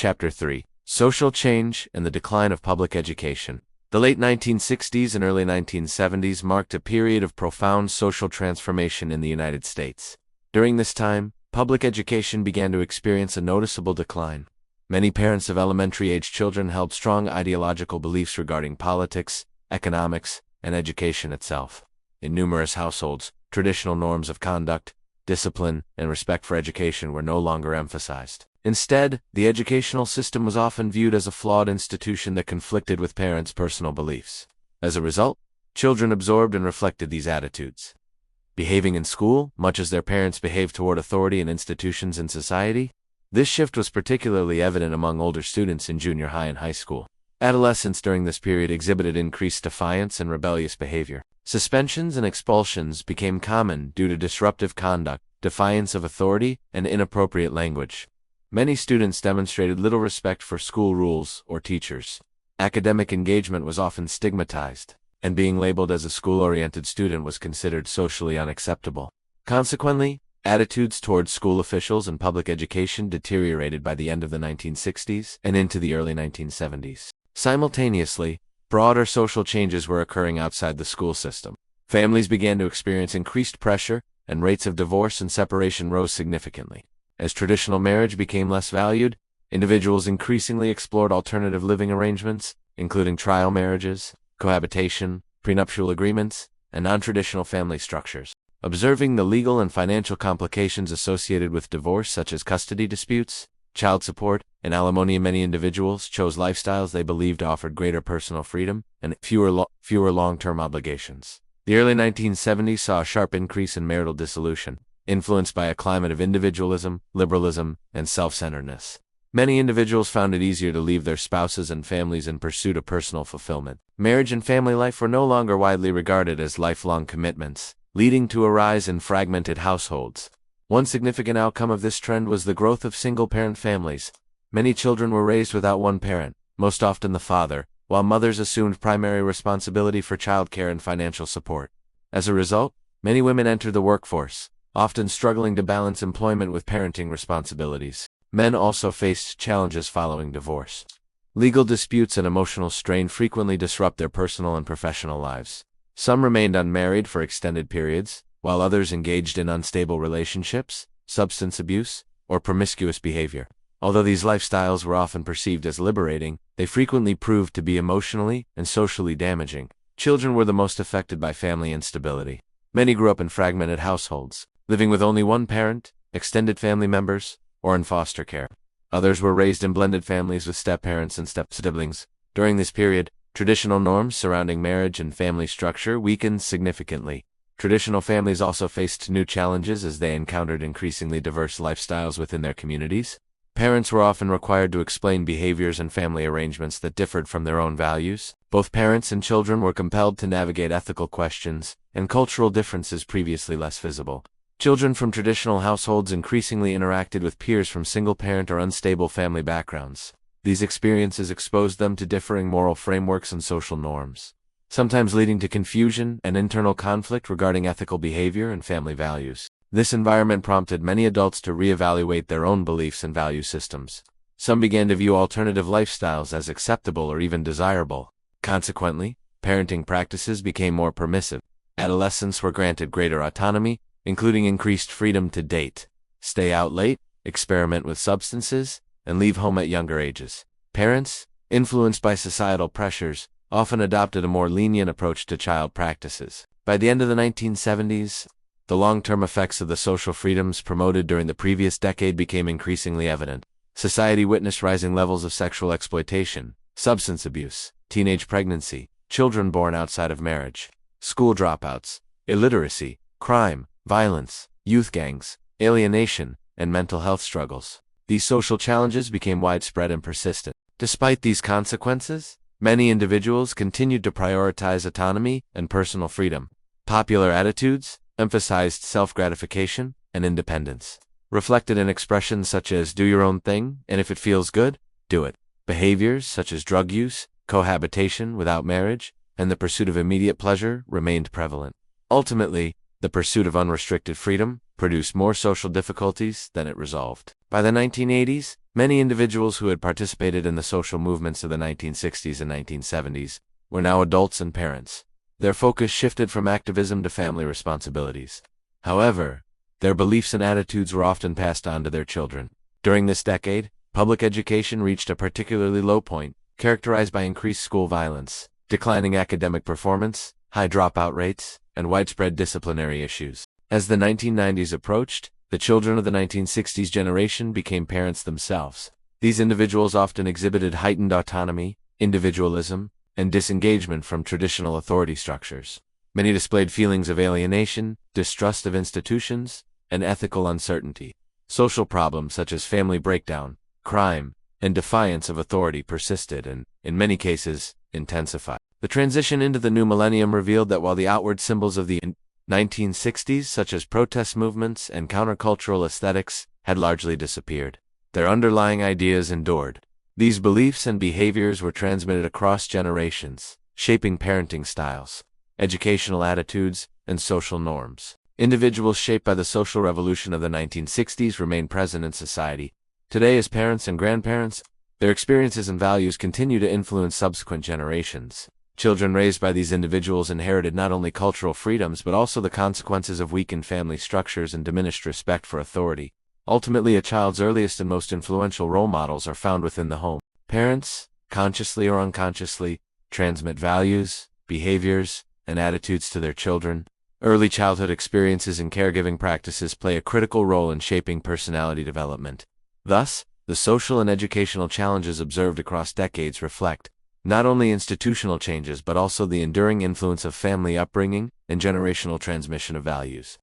Chapter 3: Social Change and the Decline of Public Education. The late 1960s and early 1970s marked a period of profound social transformation in the United States. During this time, public education began to experience a noticeable decline. Many parents of elementary-age children held strong ideological beliefs regarding politics, economics, and education itself. In numerous households, traditional norms of conduct, discipline, and respect for education were no longer emphasized. Instead, the educational system was often viewed as a flawed institution that conflicted with parents' personal beliefs. As a result, children absorbed and reflected these attitudes, behaving in school much as their parents behaved toward authority and institutions in society. This shift was particularly evident among older students in junior high and high school. Adolescents during this period exhibited increased defiance and rebellious behavior. Suspensions and expulsions became common due to disruptive conduct, defiance of authority, and inappropriate language. Many students demonstrated little respect for school rules or teachers. Academic engagement was often stigmatized, and being labeled as a school-oriented student was considered socially unacceptable. Consequently, attitudes towards school officials and public education deteriorated by the end of the 1960s and into the early 1970s. Simultaneously, broader social changes were occurring outside the school system. Families began to experience increased pressure, and rates of divorce and separation rose significantly. As traditional marriage became less valued, individuals increasingly explored alternative living arrangements, including trial marriages, cohabitation, prenuptial agreements, and non-traditional family structures. Observing the legal and financial complications associated with divorce, such as custody disputes, child support, and alimony, many individuals chose lifestyles they believed offered greater personal freedom and fewer long-term obligations. The early 1970s saw a sharp increase in marital dissolution, influenced by a climate of individualism, liberalism, and self-centeredness. Many individuals found it easier to leave their spouses and families in pursuit of personal fulfillment. Marriage and family life were no longer widely regarded as lifelong commitments, leading to a rise in fragmented households. One significant outcome of this trend was the growth of single-parent families. Many children were raised without one parent, most often the father, while mothers assumed primary responsibility for childcare and financial support. As a result, many women entered the workforce, often struggling to balance employment with parenting responsibilities. Men also faced challenges following divorce. Legal disputes and emotional strain frequently disrupt their personal and professional lives. Some remained unmarried for extended periods, while others engaged in unstable relationships, substance abuse, or promiscuous behavior. Although these lifestyles were often perceived as liberating, they frequently proved to be emotionally and socially damaging. Children were the most affected by family instability. Many grew up in fragmented households, living with only one parent, extended family members, or in foster care. Others were raised in blended families with step-parents and step-siblings. During this period, traditional norms surrounding marriage and family structure weakened significantly. Traditional families also faced new challenges as they encountered increasingly diverse lifestyles within their communities. Parents were often required to explain behaviors and family arrangements that differed from their own values. Both parents and children were compelled to navigate ethical questions and cultural differences previously less visible. Children from traditional households increasingly interacted with peers from single-parent or unstable family backgrounds. These experiences exposed them to differing moral frameworks and social norms, sometimes leading to confusion and internal conflict regarding ethical behavior and family values. This environment prompted many adults to reevaluate their own beliefs and value systems. Some began to view alternative lifestyles as acceptable or even desirable. Consequently, parenting practices became more permissive. Adolescents were granted greater autonomy, including increased freedom to date, stay out late, experiment with substances, and leave home at younger ages. Parents, influenced by societal pressures, often adopted a more lenient approach to child practices. By the end of the 1970s, the long-term effects of the social freedoms promoted during the previous decade became increasingly evident. Society witnessed rising levels of sexual exploitation, substance abuse, teenage pregnancy, children born outside of marriage, school dropouts, illiteracy, crime, violence, youth gangs, alienation, and mental health struggles. These social challenges became widespread and persistent. Despite these consequences, many individuals continued to prioritize autonomy and personal freedom. Popular attitudes emphasized self-gratification and independence, reflected in expressions such as "do your own thing, and if it feels good, do it." Behaviors such as drug use, cohabitation without marriage, and the pursuit of immediate pleasure remained prevalent. Ultimately, the pursuit of unrestricted freedom produced more social difficulties than it resolved. By the 1980s, many individuals who had participated in the social movements of the 1960s and 1970s were now adults and parents. Their focus shifted from activism to family responsibilities. However, their beliefs and attitudes were often passed on to their children. During this decade, public education reached a particularly low point, characterized by increased school violence, declining academic performance, high dropout rates, and widespread disciplinary issues. As the 1990s approached, the children of the 1960s generation became parents themselves. These individuals often exhibited heightened autonomy, individualism, and disengagement from traditional authority structures. Many displayed feelings of alienation, distrust of institutions, and ethical uncertainty. Social problems such as family breakdown, crime, and defiance of authority persisted and, in many cases, intensified. The transition into the new millennium revealed that while the outward symbols of the 1960s, such as protest movements and countercultural aesthetics, had largely disappeared, their underlying ideas endured. These beliefs and behaviors were transmitted across generations, shaping parenting styles, educational attitudes, and social norms. Individuals shaped by the social revolution of the 1960s remain present in society. Today, as parents and grandparents, their experiences and values continue to influence subsequent generations. Children raised by these individuals inherited not only cultural freedoms but also the consequences of weakened family structures and diminished respect for authority. Ultimately, a child's earliest and most influential role models are found within the home. Parents, consciously or unconsciously, transmit values, behaviors, and attitudes to their children. Early childhood experiences and caregiving practices play a critical role in shaping personality development. Thus, the social and educational challenges observed across decades reflect not only institutional changes but also the enduring influence of family upbringing and generational transmission of values.